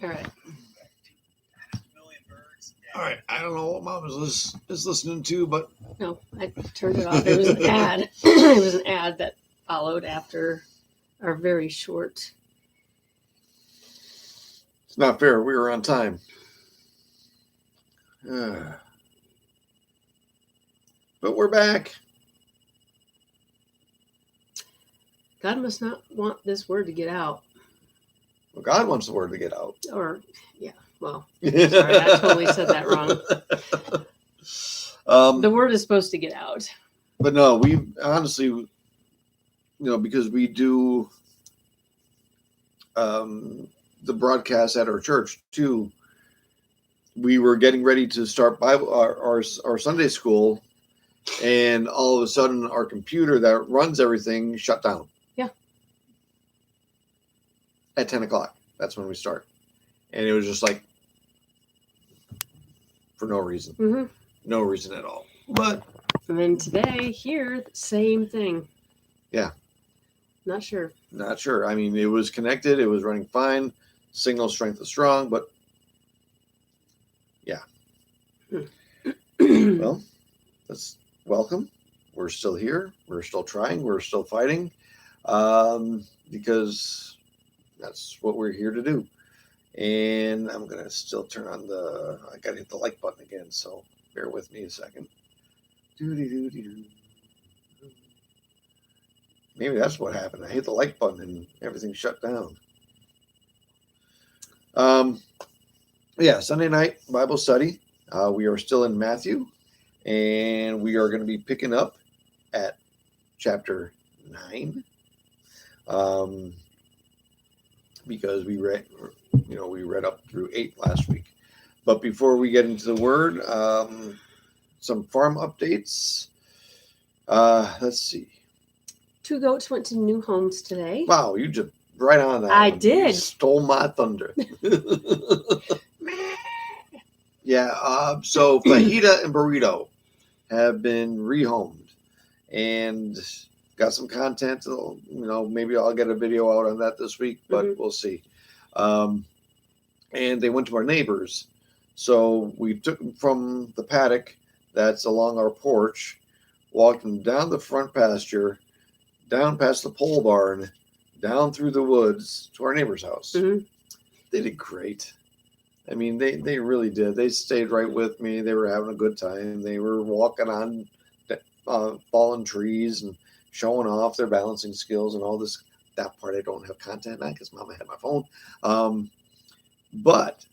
All right. All right. I don't know what Mom is listening to, but No, I turned it off. It was an ad. It was an ad that followed after our very short. it's not fair. We were on time. But we're back. God must not want this word to get out. Well, God wants the word to get out. Or, yeah, well, sorry, I totally said that wrong. The word is supposed to get out. But no, we honestly, because we do the broadcast at our church too. We were getting ready to start Bible our Sunday school, and all of a sudden our computer that runs everything shut down. Yeah. At 10 o'clock. That's when we start. And it was just like for no reason. Mm-hmm. No reason at all. But and then today, here, same thing. Yeah. Not sure. Not sure. I mean, it was connected. It was running fine. Signal strength is strong, but yeah. Well, let's welcome. We're still here. We're still trying. We're still fighting because that's what we're here to do. And I'm going to still turn on I got to hit the like button again, so bear with me a second. Maybe that's what happened. I hit the like button and everything shut down. Yeah, Sunday night Bible study. We are still in Matthew, and we are going to be picking up at chapter 9. Because we read up through 8 last week. But before we get into the word, some farm updates. Let's see. 2 goats went to new homes today. Wow, you just right on that. I one. did. You stole my thunder. Yeah. So Fajita and Burrito have been rehomed and got some content. Maybe I'll get a video out on that this week, but we'll see. And they went to our neighbors. So we took them from the paddock that's along our porch, walked them down the front pasture, down past the pole barn, down through the woods to our neighbor's house. Mm-hmm. They did great. I mean, they really did. They stayed right with me. They were having a good time. They were walking on fallen trees and showing off their balancing skills and all this. That part I don't have content on because Mama had my phone. But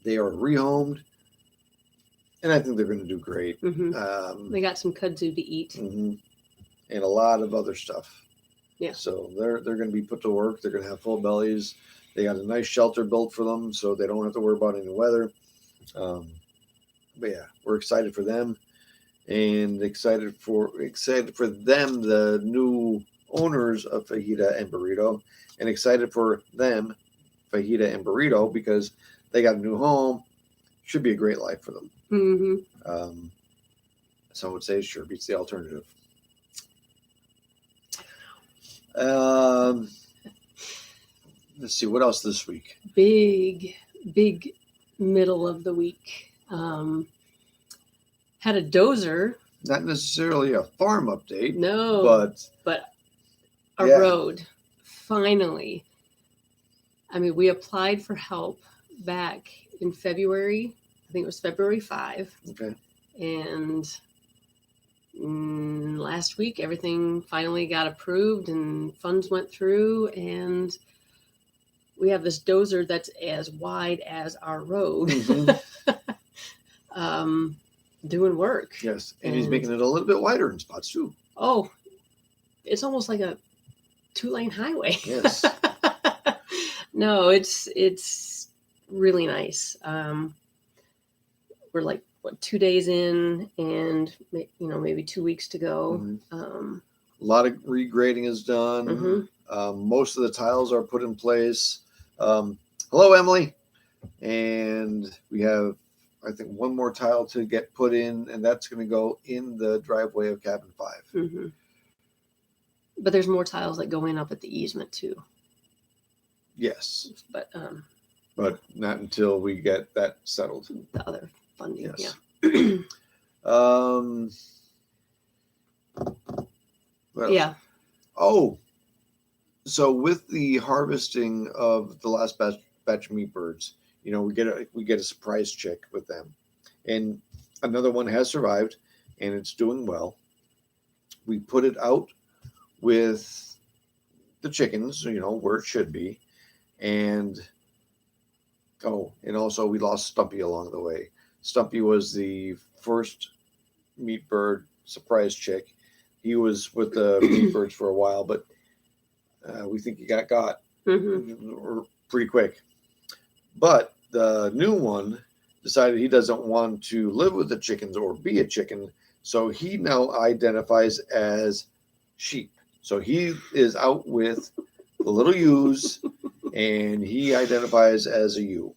they are rehomed, and I think they're going to do great. Mm-hmm. They got some kudzu to eat. Mm-hmm. And a lot of other stuff. Yeah. So they're going to be put to work. They're going to have full bellies. They got a nice shelter built for them, so they don't have to worry about any weather. But yeah, we're excited for them, and excited for them, the new owners of Fajita and Burrito, and excited for them, Fajita and Burrito, because they got a new home. Should be a great life for them. Mm-hmm. Some would say it sure beats the alternative. Let's see, what else this week? Big middle of the week. Had a dozer. Not necessarily a farm update. No. But a road. Finally. I mean, we applied for help back in February. I think it was February 5. Okay. And last week, everything finally got approved and funds went through, and we have this dozer that's as wide as our road. Mm-hmm. Doing work. Yes, and he's making it a little bit wider in spots too. Oh, it's almost like a 2-lane highway. Yes. No, it's really nice. We're like 2 days in, and maybe 2 weeks to go. Mm-hmm. A lot of regrading is done. Mm-hmm. Most of the tiles are put in place. Hello, Emily. And we have, I think, one more tile to get put in, and that's going to go in the driveway of cabin 5. Mm-hmm. But there's more tiles that go in up at the easement too. Yes. But but not until we get that settled. The other funding, Yes. yeah. What else? Yeah. Oh, so with the harvesting of the last batch of meat birds, we get a surprise chick with them, and another one has survived, and it's doing well. We put it out with the chickens, where it should be, and also we lost Stumpy along the way. Stumpy was the first meat bird surprise chick. He was with the meat birds for a while, but we think he got pretty quick. But the new one decided he doesn't want to live with the chickens or be a chicken, so he now identifies as sheep. So he is out with the little ewes, and he identifies as a ewe.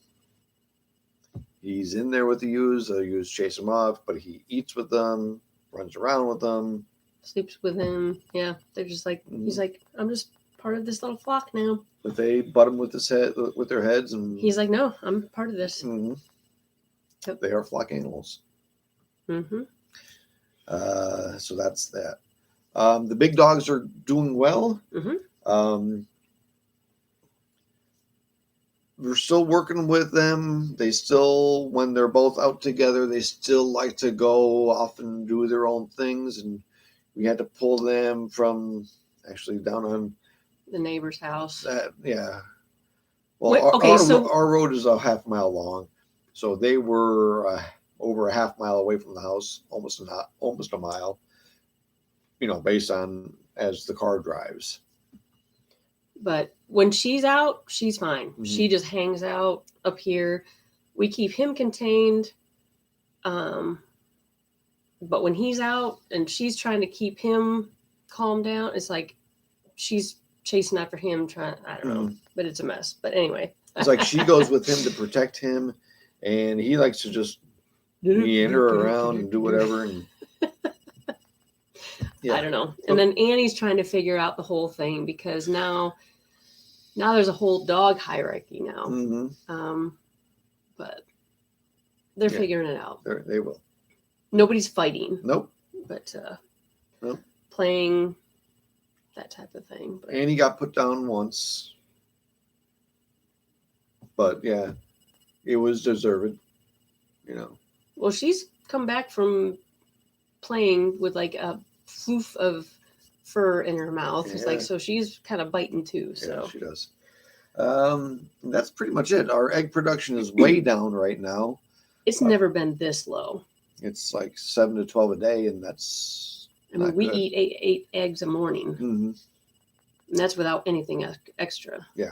He's in there with the ewes chase him off, but he eats with them, runs around with them. Sleeps with him. Yeah, they're just like, he's like, I'm just part of this little flock now. But they butt him with their heads, and he's like, no, I'm part of this. Yep. They are flock animals. So that's that. The big dogs are doing well. We're still working with them. They still, when they're both out together, they still like to go off and do their own things, and we had to pull them from actually down on the neighbor's house. Yeah. Well, our road is a half mile long, so they were over a half mile away from the house, almost a mile. Based on as the car drives. But when she's out, she's fine. She just hangs out up here. We keep him contained. But when he's out and she's trying to keep him calmed down, it's like she's chasing after him, I don't know, but it's a mess. But anyway. It's like she goes with him to protect him, and he likes to just meander around and do whatever. And I don't know. And then Annie's trying to figure out the whole thing, because now there's a whole dog hierarchy now. But they're figuring it out. They will. Nobody's fighting. Nope. But playing that type of thing. But Annie got put down once. But yeah, it was deserved. Well, she's come back from playing with like a floof of fur in her mouth. It's like, so she's kind of biting too. So yeah, she does. That's pretty much it. Our egg production is way down right now. It's never been this low. It's like 7 to 12 a day, and that's. We eat eight eggs a morning, and that's without anything extra. Yeah,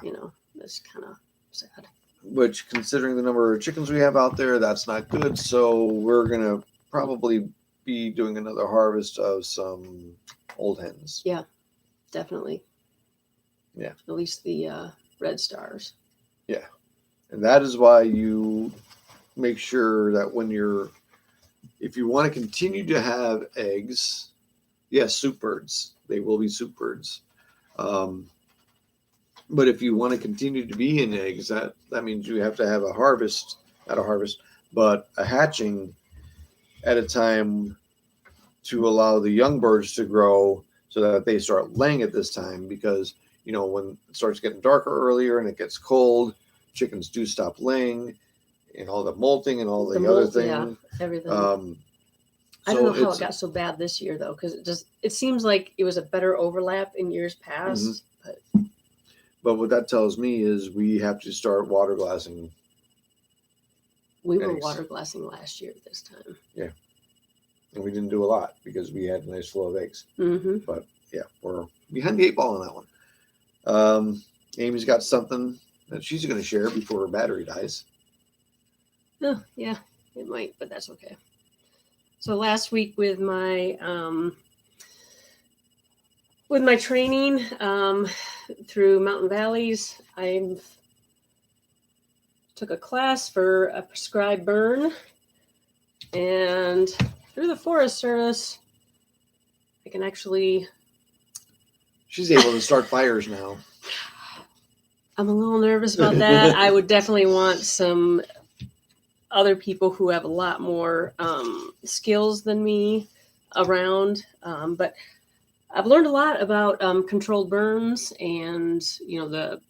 that's kind of sad. Which, considering the number of chickens we have out there, that's not good. So we're gonna probably be doing another harvest of some old hens. Yeah, definitely. Yeah, at least the red stars. Yeah, and that is why you make sure that if you want to continue to have eggs, yes, soup birds, they will be soup birds. But if you want to continue to be in eggs, that means you have to have but a hatching at a time to allow the young birds to grow so that they start laying at this time, because when it starts getting darker earlier and it gets cold, chickens do stop laying, and all the molting and all the other things. Yeah, everything. I don't know how it got so bad this year though, because it seems like it was a better overlap in years past. But what that tells me is we have to start water glassing. We were water glassing last year at this time. Yeah. And we didn't do a lot because we had a nice flow of eggs. But yeah, we're behind the 8 ball on that one. Amy's got something that she's going to share before her battery dies. Oh, yeah, it might, but that's okay. So last week with my training through Mountain Valleys, I took a class for a prescribed burn, and through the Forest Service, I can actually... She's able to start fires now. I'm a little nervous about that. I would definitely want some other people who have a lot more skills than me around. But I've learned a lot about controlled burns and, the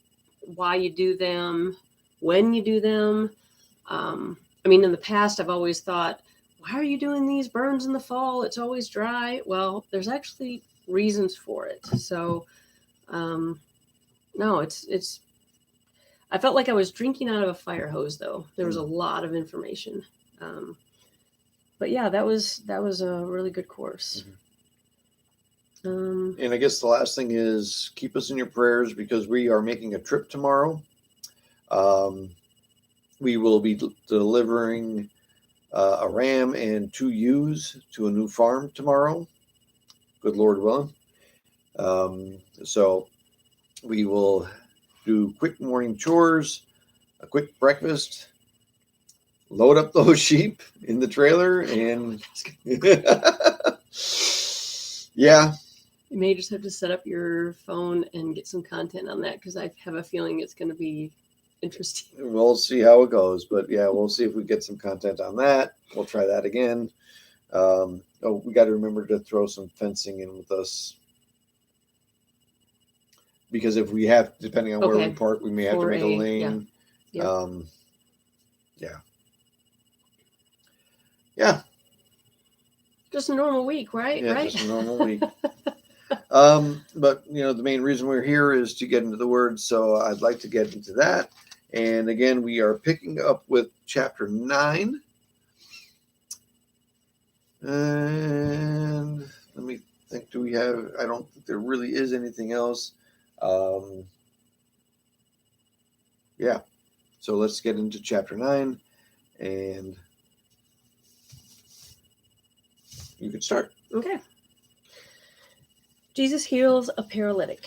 why you do them, when you do them. I mean, in the past, I've always thought, why are you doing these burns in the fall? It's always dry. Well, there's actually reasons for it. So, no, it's. I felt like I was drinking out of a fire hose, though. There was a lot of information. But yeah, that was a really good course. And I guess the last thing is keep us in your prayers because we are making a trip tomorrow. We will be delivering a ram and 2 ewes to a new farm tomorrow. Good Lord willing. So we will do quick morning chores, a quick breakfast, load up those sheep in the trailer, and yeah. You may just have to set up your phone and get some content on that because I have a feeling it's going to be interesting. We'll see how it goes, but yeah, we'll see if we get some content on that. We'll try that again. We got to remember to throw some fencing in with us because if we have, depending on where we park, we may have to make a lane. Yeah. Just a normal week, right? Yeah, just a normal week. But the main reason we're here is to get into the Word, so I'd like to get into that. And again, we are picking up with chapter 9. And let me think, I don't think there really is anything else. Yeah. So let's get into chapter 9 and you can start. Okay. Jesus heals a paralytic.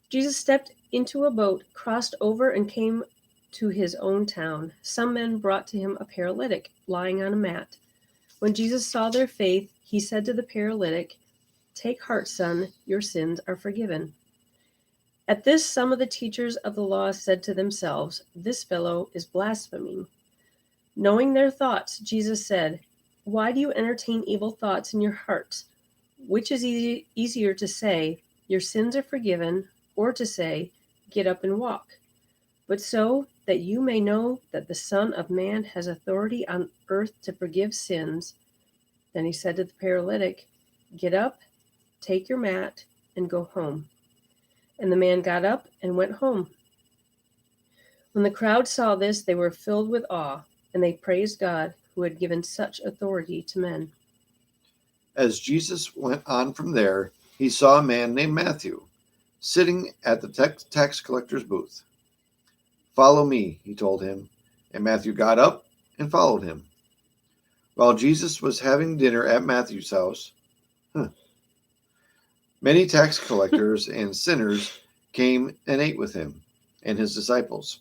Jesus stepped into a boat, crossed over, and came to his own town. Some men brought to him a paralytic lying on a mat. When Jesus saw their faith, he said to the paralytic, "Take heart, son, your sins are forgiven." At this, some of the teachers of the law said to themselves, "This fellow is blaspheming." Knowing their thoughts, Jesus said, "Why do you entertain evil thoughts in your hearts? Which is easier to say, 'Your sins are forgiven,' or to say, 'Get up and walk'? But so that you may know that the Son of Man has authority on earth to forgive sins." Then he said to the paralytic, "Get up, take your mat, and go home." And the man got up and went home. When the crowd saw this, they were filled with awe, and they praised God who had given such authority to men. As Jesus went on from there, he saw a man named Matthew sitting at the tax collector's booth. "Follow me," he told him, and Matthew got up and followed him. While Jesus was having dinner at Matthew's house, many tax collectors and sinners came and ate with him and his disciples.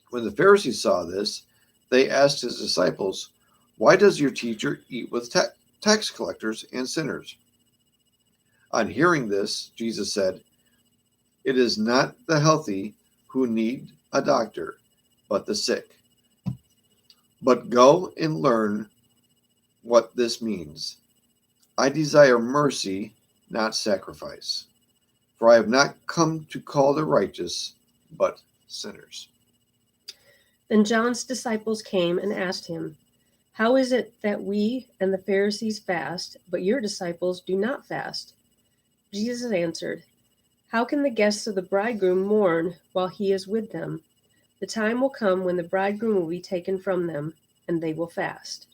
When the Pharisees saw this, they asked his disciples, "Why does your teacher eat with tax collectors and sinners?" On hearing this, Jesus said, "It is not the healthy who need a doctor, but the sick. But go and learn what this means. I desire mercy, not sacrifice. For I have not come to call the righteous, but sinners." Then John's disciples came and asked him, "How is it that we and the Pharisees fast, but your disciples do not fast?" Jesus answered, "How can the guests of the bridegroom mourn while he is with them? The time will come when the bridegroom will be taken from them, and they will fast.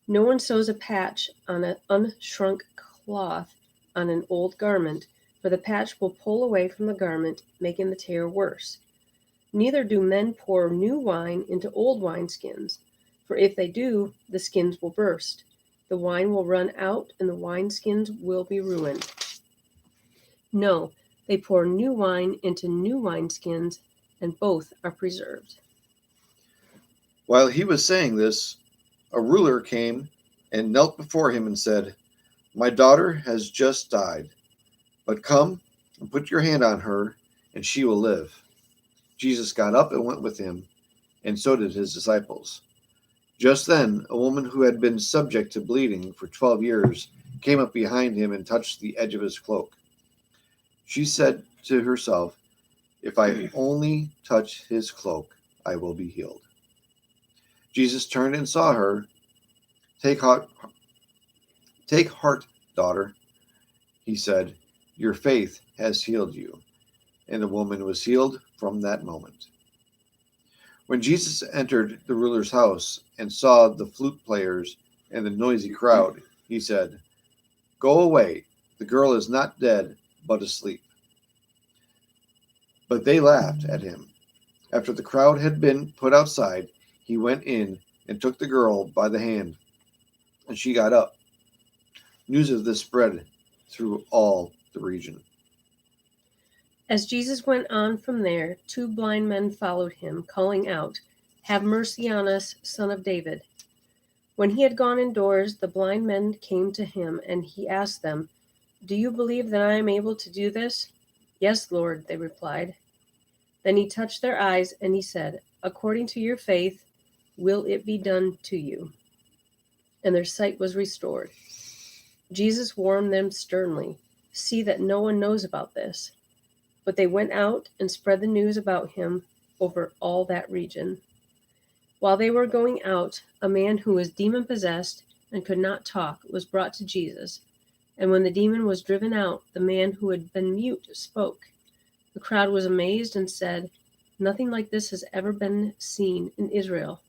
No one sews a patch on an unshrunk cloth on an old garment, for the patch will pull away from the garment, making the tear worse. Neither do men pour new wine into old wineskins, for if they do, the skins will burst. The wine will run out, and the wineskins will be ruined. No, they pour new wine into new wineskins, and both are preserved." While he was saying this, a ruler came and knelt before him and said, "My daughter has just died, but come and put your hand on her and she will live." Jesus got up and went with him, and so did his disciples. Just then, a woman who had been subject to bleeding for 12 years came up behind him and touched the edge of his cloak. She said to herself, "If I only touch his cloak, I will be healed." Jesus turned and saw her. Take heart, daughter," he said. "Your faith has healed you." And the woman was healed from that moment. When Jesus entered the ruler's house and saw the flute players and the noisy crowd, he said, "Go away, the girl is not dead, but asleep." But they laughed at him. After the crowd had been put outside, he went in and took the girl by the hand, and she got up. News of this spread through all the region. As Jesus went on from there, 2 blind men followed him, calling out, "Have mercy on us, Son of David." When he had gone indoors, the blind men came to him, and he asked them, "Do you believe that I am able to do this?" "Yes, Lord," they replied. Then he touched their eyes, and he said, "According to your faith, will it be done to you?" And their sight was restored. Jesus warned them sternly, "See that no one knows about this." But they went out and spread the news about him over all that region. While they were going out, a man who was demon-possessed and could not talk was brought to Jesus. And when the demon was driven out, the man who had been mute spoke. The crowd was amazed and said, "Nothing like this has ever been seen in Israel."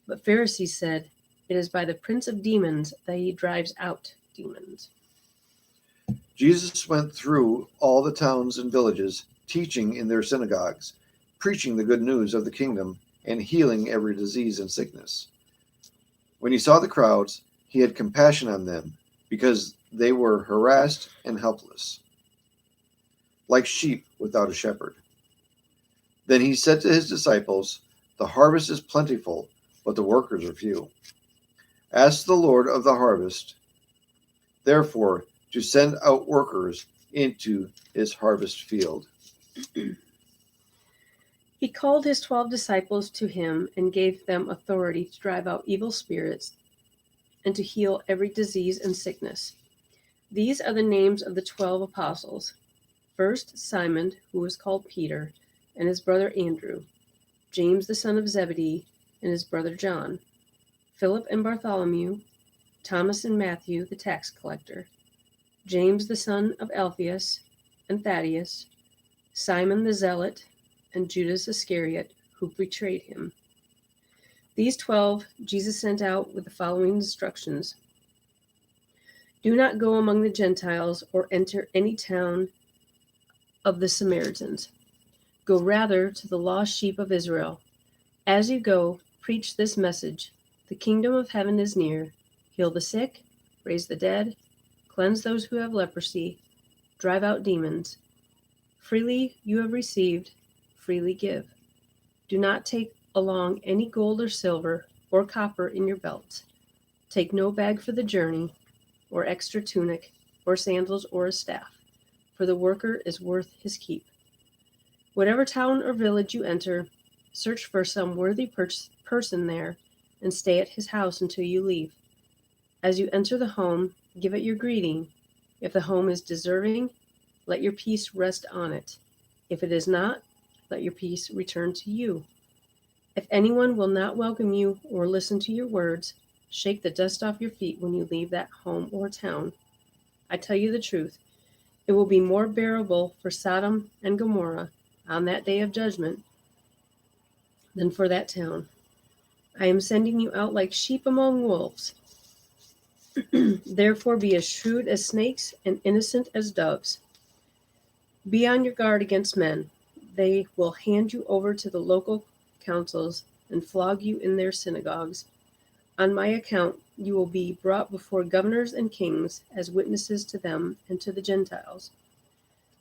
But Pharisees said, "It is by the prince of demons that he drives out demons." Jesus went through all the towns and villages, teaching in their synagogues, preaching the good news of the kingdom, and healing every disease and sickness. When he saw the crowds, he had compassion on them, because they were harassed and helpless, like sheep without a shepherd. Then he said to his disciples, "The harvest is plentiful, but the workers are few. Ask the Lord of the harvest, therefore, to send out workers into his harvest field." He called his 12 disciples to him and gave them authority to drive out evil spirits and to heal every disease and sickness. These are the names of the 12 apostles. First, Simon, who was called Peter, and his brother Andrew, James the son of Zebedee, and his brother John, Philip and Bartholomew, Thomas and Matthew, the tax collector, James the son of Alphaeus and Thaddeus, Simon the Zealot, and Judas Iscariot, who betrayed him. These 12 Jesus sent out with the following instructions: "Do not go among the Gentiles or enter any town of the Samaritans. Go rather to the lost sheep of Israel. As you go, preach this message: the kingdom of heaven is near. Heal the sick, raise the dead, cleanse those who have leprosy, drive out demons. Freely you have received, freely give. Do not take along any gold or silver or copper in your belts. Take no bag for the journey, or extra tunic, or sandals, or a staff, for the worker is worth his keep. Whatever town or village you enter, search for some worthy person there and stay at his house until you leave. As you enter the home, give it your greeting. If the home is deserving, let your peace rest on it. If it is not, let your peace return to you. If anyone will not welcome you or listen to your words, shake the dust off your feet when you leave that home or town. I tell you the truth, it will be more bearable for Sodom and Gomorrah on that day of judgment than for that town. I am sending you out like sheep among wolves. Therefore be as shrewd as snakes and innocent as doves. Be on your guard against men. They will hand you over to the local councils and flog you in their synagogues. On my account, you will be brought before governors and kings as witnesses to them and to the Gentiles.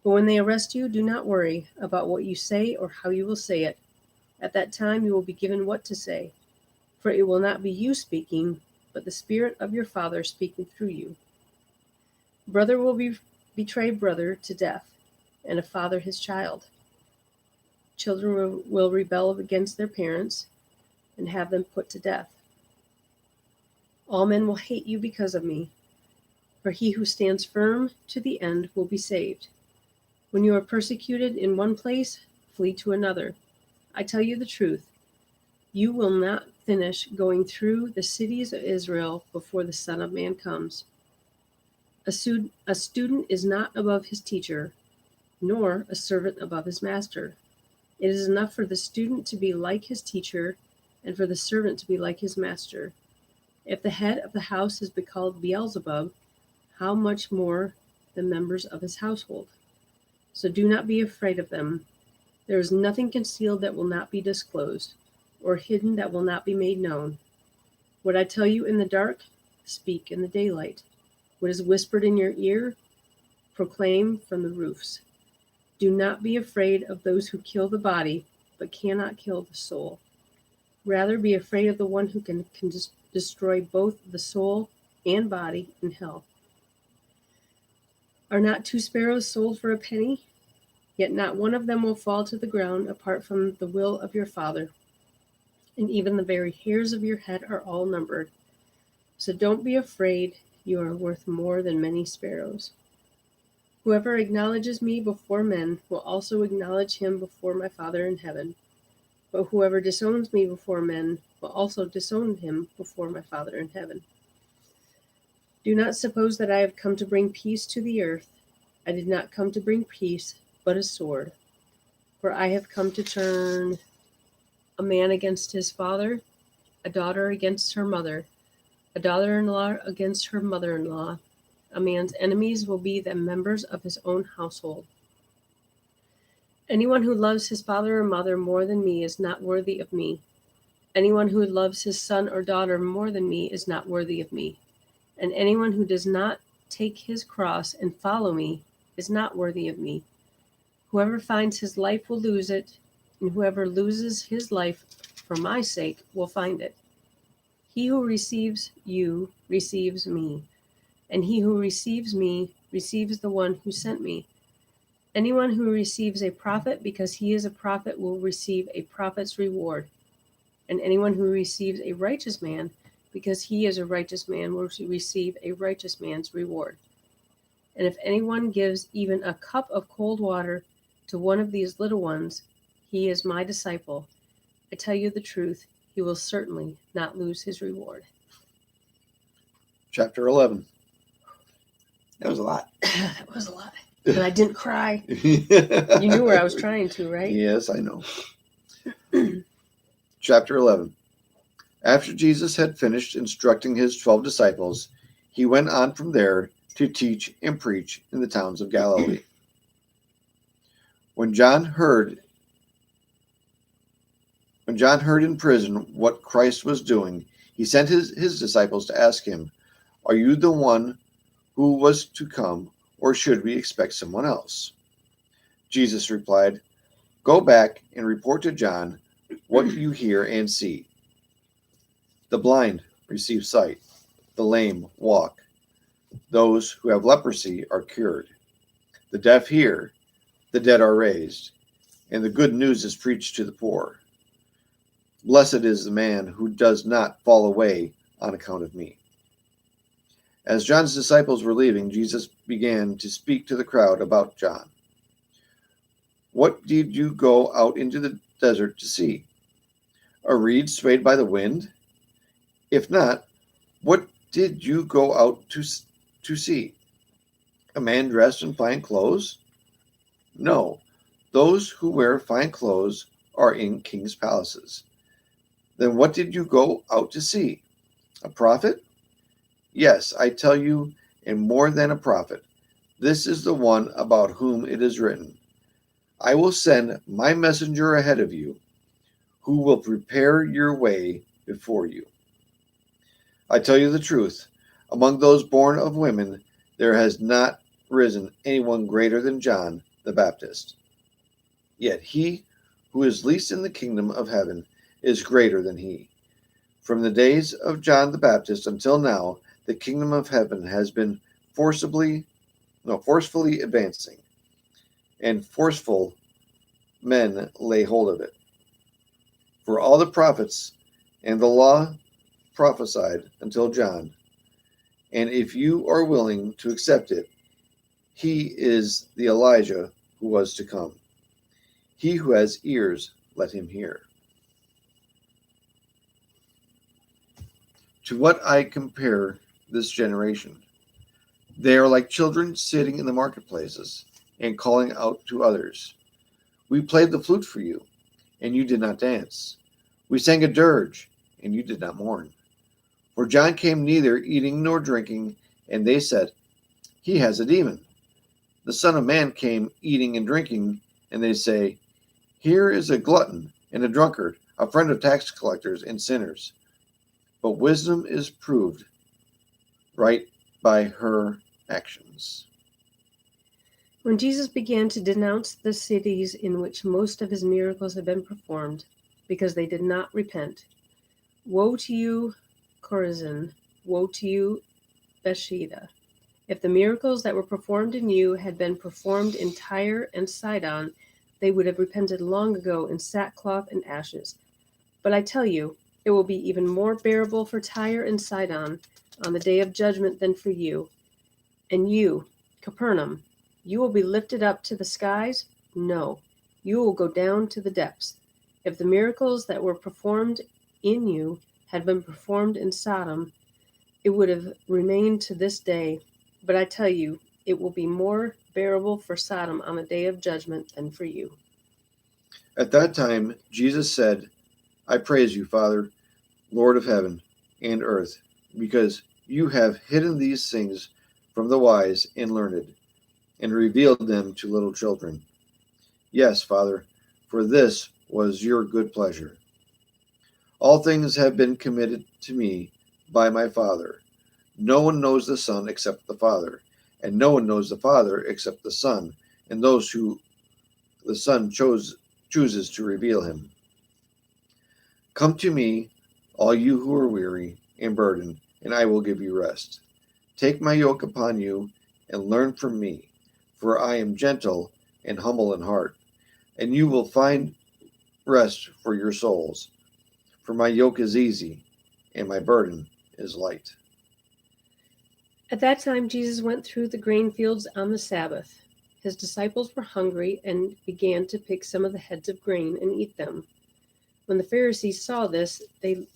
But when they arrest you, do not worry about what you say or how you will say it. At that time, you will be given what to say, for it will not be you speaking, but the Spirit of your Father speaking through you. Brother will betray brother to death, and a father his child. Children will rebel against their parents and have them put to death. All men will hate you because of me, for he who stands firm to the end will be saved. When you are persecuted in one place, flee to another. I tell you the truth, you will not finish going through the cities of Israel before the Son of Man comes. A student is not above his teacher, nor a servant above his master. It is enough for the student to be like his teacher, and for the servant to be like his master. If the head of the house is called Beelzebub, how much more the members of his household? So do not be afraid of them. There is nothing concealed that will not be disclosed, or hidden that will not be made known. What I tell you in the dark, speak in the daylight. What is whispered in your ear, proclaim from the roofs. Do not be afraid of those who kill the body, but cannot kill the soul. Rather, be afraid of the one who can destroy both the soul and body in hell. Are not 2 sparrows sold for a penny? Yet not one of them will fall to the ground apart from the will of your Father. And even the very hairs of your head are all numbered. So don't be afraid, you are worth more than many sparrows. Whoever acknowledges me before men will also acknowledge him before my Father in heaven. But whoever disowns me before men will also disown him before my Father in heaven. Do not suppose that I have come to bring peace to the earth. I did not come to bring peace, but a sword. For I have come to turn a man against his father, a daughter against her mother, a daughter-in-law against her mother-in-law. A man's enemies will be the members of his own household. Anyone who loves his father or mother more than me is not worthy of me. Anyone who loves his son or daughter more than me is not worthy of me. And anyone who does not take his cross and follow me is not worthy of me. Whoever finds his life will lose it, and whoever loses his life for my sake will find it. He who receives you receives me, and he who receives me receives the one who sent me. Anyone who receives a prophet because he is a prophet will receive a prophet's reward, and anyone who receives a righteous man because he is a righteous man will receive a righteous man's reward. And if anyone gives even a cup of cold water to one of these little ones, he is my disciple. I tell you the truth, he will certainly not lose his reward. Chapter 11. That was a lot. That was a lot. But I didn't cry. You knew where I was trying to, right? Yes, I know. Chapter 11. After Jesus had finished instructing his 12 disciples, he went on from there to teach and preach in the towns of Galilee. When John heard in prison what Christ was doing, he sent his disciples to ask him, "Are you the one who was to come, or should we expect someone else?" Jesus replied, "Go back and report to John what you hear and see. The blind receive sight, the lame walk, those who have leprosy are cured, the deaf hear, the dead are raised, and the good news is preached to the poor. Blessed is the man who does not fall away on account of me." As John's disciples were leaving, Jesus began to speak to the crowd about John. "What did you go out into the desert to see? A reed swayed by the wind? If not, what did you go out to see? A man dressed in fine clothes? No, those who wear fine clothes are in king's palaces. Then what did you go out to see? A prophet? Yes, I tell you, and more than a prophet. This is the one about whom it is written, 'I will send my messenger ahead of you, who will prepare your way before you.' I tell you the truth, among those born of women, there has not risen anyone greater than John the Baptist. Yet he who is least in the kingdom of heaven is greater than he. From the days of John the Baptist until now, the kingdom of heaven has been forcefully advancing, and forceful men lay hold of it. For all the prophets and the law prophesied until John, and if you are willing to accept it, he is the Elijah who was to come. He who has ears, let him hear. To what I compare this generation? They are like children sitting in the marketplaces and calling out to others. We played the flute for you, and you did not dance. We sang a dirge, and you did not mourn. For John came neither eating nor drinking, and they said, he has a demon. The Son of Man came eating and drinking, and they say, here is a glutton and a drunkard, a friend of tax collectors and sinners. But wisdom is proved right by her actions. When Jesus began to denounce the cities in which most of his miracles had been performed, because they did not repent, woe to you, Chorazin! Woe to you, Bethsaida! If the miracles that were performed in you had been performed in Tyre and Sidon, they would have repented long ago in sackcloth and ashes. But I tell you, it will be even more bearable for Tyre and Sidon on the day of judgment than for you. And you, Capernaum, you will be lifted up to the skies? No, you will go down to the depths. If the miracles that were performed in you had been performed in Sodom, it would have remained to this day. But I tell you, it will be more bearable for Sodom on the day of judgment than for you. At that time, Jesus said, I praise you, Father, Lord of heaven and earth, because you have hidden these things from the wise and learned, and revealed them to little children. Yes, Father, for this was your good pleasure. All things have been committed to me by my Father. No one knows the Son except the Father, and no one knows the Father except the Son, and those who the Son chooses to reveal him. Come to me, all you who are weary and burdened, and I will give you rest. Take my yoke upon you and learn from me, for I am gentle and humble in heart, and you will find rest for your souls. For my yoke is easy, and my burden is light. At that time, Jesus went through the grain fields on the Sabbath. His disciples were hungry and began to pick some of the heads of grain and eat them. When the Pharisees saw this, they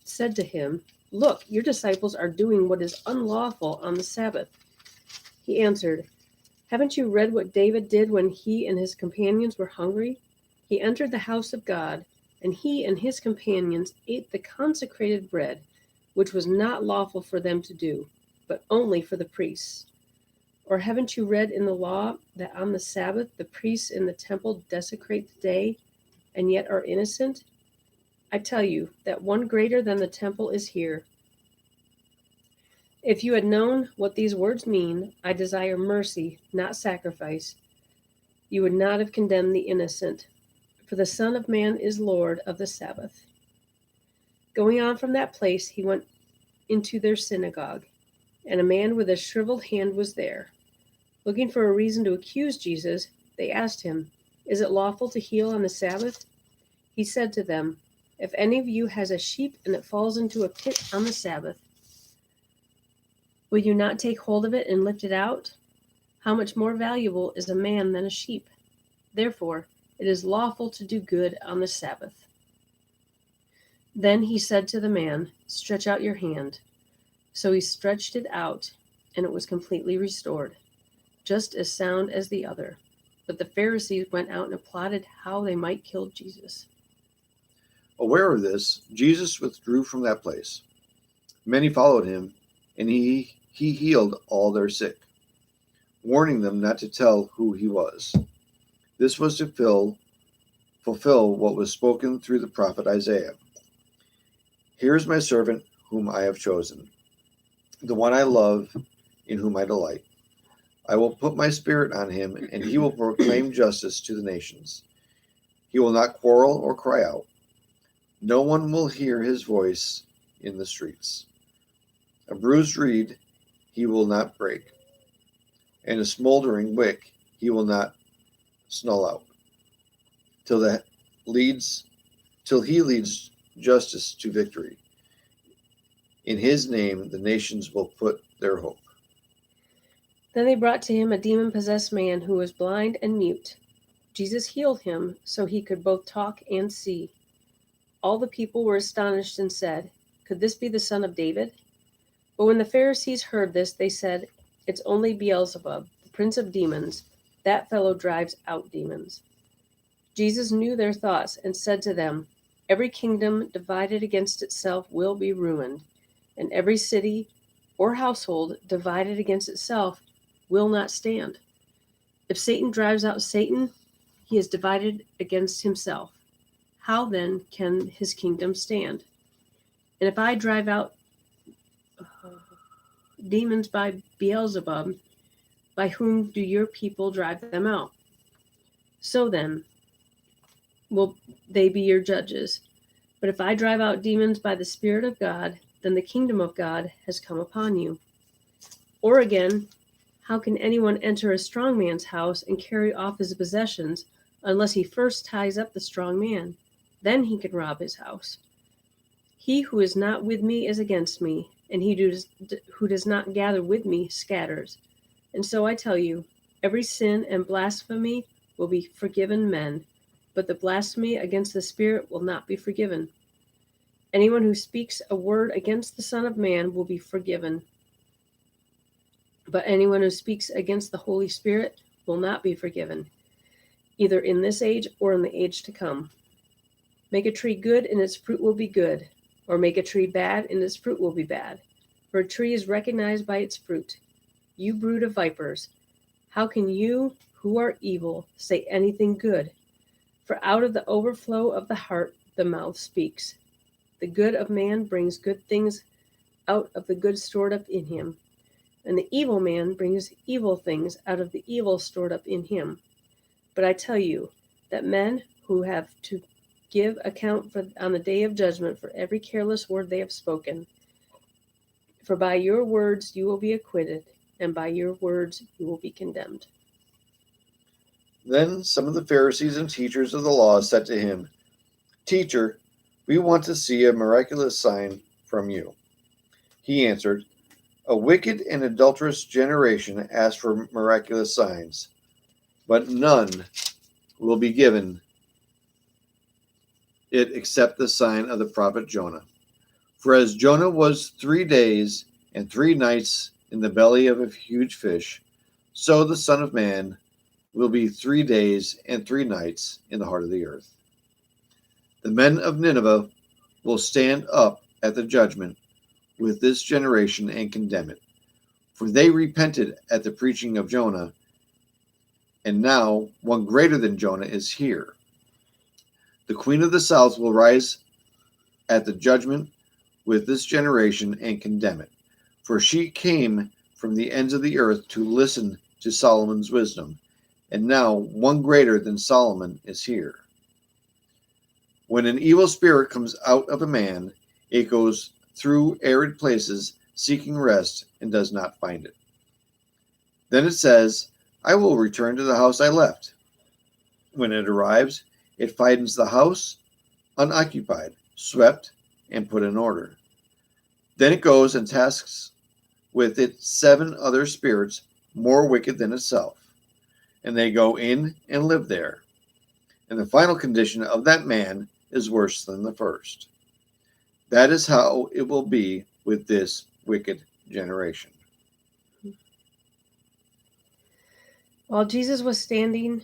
said to him, Look, your disciples are doing what is unlawful on the Sabbath. He answered, Haven't you read what David did when he and his companions were hungry? He entered the house of God, and he and his companions ate the consecrated bread, which was not lawful for them to do, but only for the priests. Or haven't you read in the law that on the Sabbath the priests in the temple desecrate the day, and yet are innocent? I tell you that one greater than the temple is here. If you had known what these words mean, I desire mercy, not sacrifice, you would not have condemned the innocent, for the Son of Man is Lord of the Sabbath. Going on from that place, he went into their synagogue, and a man with a shriveled hand was there. Looking for a reason to accuse Jesus, they asked him, Is it lawful to heal on the Sabbath? He said to them, If any of you has a sheep and it falls into a pit on the Sabbath, will you not take hold of it and lift it out? How much more valuable is a man than a sheep? Therefore, it is lawful to do good on the Sabbath. Then he said to the man, Stretch out your hand. So he stretched it out, and it was completely restored, just as sound as the other. But the Pharisees went out and plotted how they might kill Jesus. Aware of this, Jesus withdrew from that place. Many followed him, and he healed all their sick, warning them not to tell who he was. This was to fulfill what was spoken through the prophet Isaiah. Here is my servant whom I have chosen, the one I love, in whom I delight. I will put my spirit on him, and he will proclaim justice to the nations. He will not quarrel or cry out. No one will hear his voice in the streets. A bruised reed he will not break, and a smoldering wick he will not snull out, till he leads justice to victory. In his name, the nations will put their hope. Then they brought to him a demon-possessed man who was blind and mute. Jesus healed him so he could both talk and see. All the people were astonished and said, "Could this be the son of David?" But when the Pharisees heard this, they said, "It's only Beelzebub, the prince of demons. That fellow drives out demons." Jesus knew their thoughts and said to them, "Every kingdom divided against itself will be ruined, and every city or household divided against itself will not stand. If Satan drives out Satan, he is divided against himself. How then can his kingdom stand? And if I drive out demons by Beelzebub, by whom do your people drive them out? So then will they be your judges. But if I drive out demons by the Spirit of God, then the kingdom of God has come upon you. Or again, how can anyone enter a strong man's house and carry off his possessions unless he first ties up the strong man? Then he can rob his house. He who is not with me is against me, and he who does not gather with me scatters. And so I tell you, every sin and blasphemy will be forgiven men, but the blasphemy against the Spirit will not be forgiven. Anyone who speaks a word against the Son of Man will be forgiven, but anyone who speaks against the Holy Spirit will not be forgiven, either in this age or in the age to come. Make a tree good, and its fruit will be good, or make a tree bad, and its fruit will be bad. For a tree is recognized by its fruit. You brood of vipers, how can you, who are evil, say anything good? For out of the overflow of the heart the mouth speaks. The good of man brings good things out of the good stored up in him, and the evil man brings evil things out of the evil stored up in him. But I tell you that men who have to give account on the day of judgment for every careless word they have spoken. For by your words you will be acquitted, and by your words you will be condemned. Then some of the Pharisees and teachers of the law said to him, "Teacher, we want to see a miraculous sign from you." He answered, "A wicked and adulterous generation asks for miraculous signs, but none will be given it except the sign of the prophet Jonah. For as Jonah was 3 days and 3 nights in the belly of a huge fish, so the Son of Man will be 3 days and 3 nights in the heart of the earth. The men of Nineveh will stand up at the judgment with this generation and condemn it, for they repented at the preaching of Jonah, and now one greater than Jonah is here. The queen of the south will rise at the judgment with this generation and condemn it, for she came from the ends of the earth to listen to Solomon's wisdom, and now one greater than Solomon is here. When an evil spirit comes out of a man, it goes through arid places seeking rest and does not find it. Then it says, 'I will return to the house I left.' When it arrives, it finds the house unoccupied, swept, and put in order. Then it goes and tasks with it 7 other spirits more wicked than itself, and they go in and live there. And the final condition of that man is worse than the first. That is how it will be with this wicked generation." While Jesus was still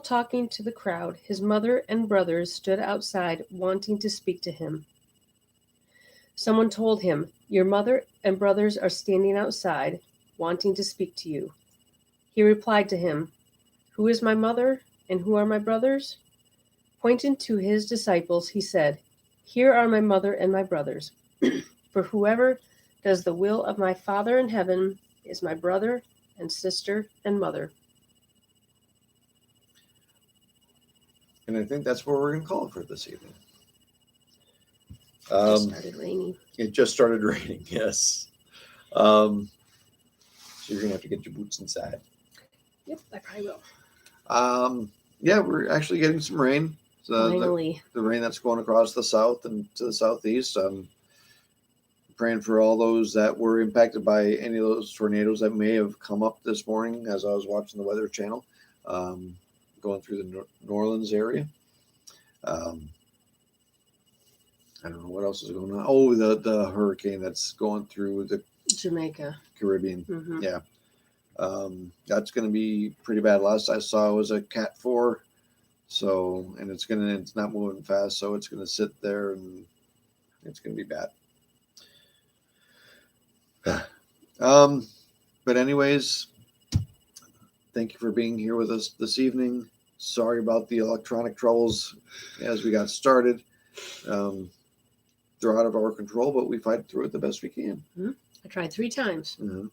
talking to the crowd, his mother and brothers stood outside wanting to speak to him. Someone told him, "Your mother and brothers are standing outside wanting to speak to you." He replied to him, "Who is my mother and who are my brothers?" Pointing to his disciples, he said, "Here are my mother and my brothers. For whoever does the will of my Father in heaven is my brother and sister and mother." And I think that's where we're going to call it for this evening. It started raining. It just started raining, yes. So you're going to have to get your boots inside. Yep, I probably will. yeah, we're actually getting some rain. So Finally. the rain that's going across the south and to the southeast. Praying for all those that were impacted by any of those tornadoes that may have come up this morning as I was watching the Weather Channel, going through the New Orleans area. I don't know what else is going on. Oh, the hurricane that's going through the Jamaica, Caribbean. Mm-hmm. Yeah. That's going to be pretty bad. Last I saw was a Cat 4. So, and it's not moving fast. So it's going to sit there and it's going to be bad. But anyways, thank you for being here with us this evening. Sorry about the electronic troubles as we got started. They're out of our control, but we fight through it the best we can. Mm-hmm. I tried 3 times. Mm-hmm.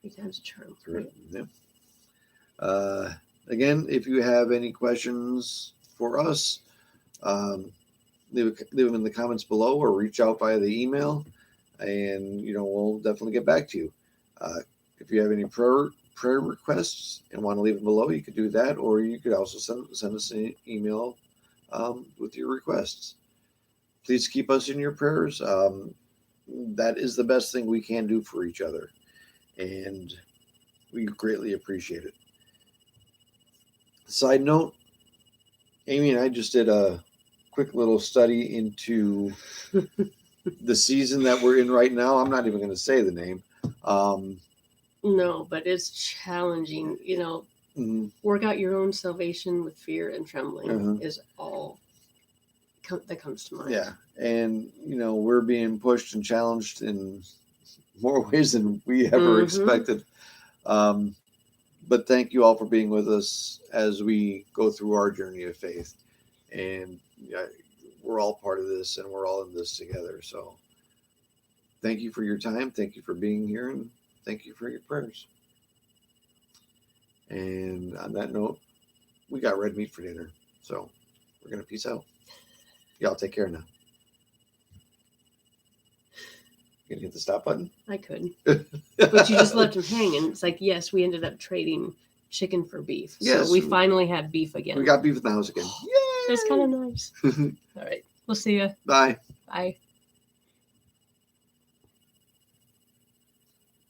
3 times a charm. Right. Yeah. Again, if you have any questions for us, leave them in the comments below or reach out via the email, and we'll definitely get back to you. If you have any prayer requests and want to leave them below, you could do that, or you could also send us an email with your requests. Please keep us in your prayers. That is the best thing we can do for each other, and we greatly appreciate it. Side note, Amy and I just did a quick little study into the season that we're in right now. I'm not even going to say the name. No, but it's challenging. Mm-hmm. Work out your own salvation with fear and trembling is all that comes to mind. Yeah, and we're being pushed and challenged in more ways than we ever expected. But thank you all for being with us as we go through our journey of faith. And we're all part of this, and we're all in this together. So thank you for your time. Thank you for being here, and thank you for your prayers. And on that note, we got red meat for dinner. So we're going to peace out. Y'all take care now. You gonna hit the stop button? I could. But you just left him hanging. It's like, yes, we ended up trading chicken for beef. Yes. So we finally have beef again. We got beef in the house again. Yay! It's kind of nice. All right. We'll see you. Bye. Bye.